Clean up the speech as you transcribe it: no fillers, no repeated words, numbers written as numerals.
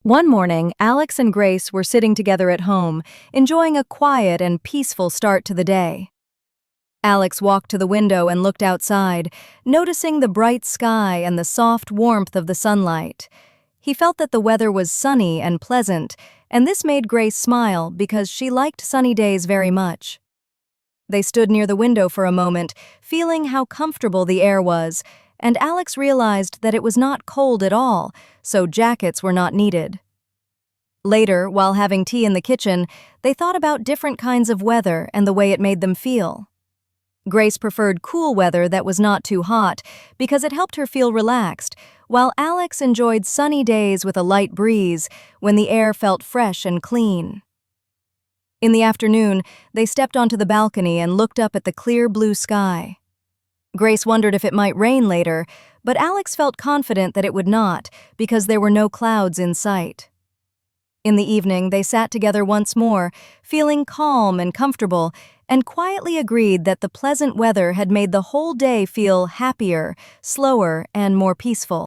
One morning, Alex and Grace were sitting together at home, enjoying a quiet and peaceful start to the day. Alex walked to the window and looked outside, noticing the bright sky and the soft warmth of the sunlight. He felt that the weather was sunny and pleasant, and this made Grace smile because she liked sunny days very much. They stood near the window for a moment, feeling how comfortable the air was, and Alex realized that it was not cold at all, so jackets were not needed. Later, while having tea in the kitchen, they thought about different kinds of weather and the way it made them feel. Grace preferred cool weather that was not too hot because it helped her feel relaxed, while Alex enjoyed sunny days with a light breeze when the air felt fresh and clean. In the afternoon, they stepped onto the balcony and looked up at the clear blue sky. Grace wondered if it might rain later, but Alex felt confident that it would not because there were no clouds in sight. In the evening, they sat together once more, feeling calm and comfortable, and quietly agreed that the pleasant weather had made the whole day feel happier, slower, and more peaceful.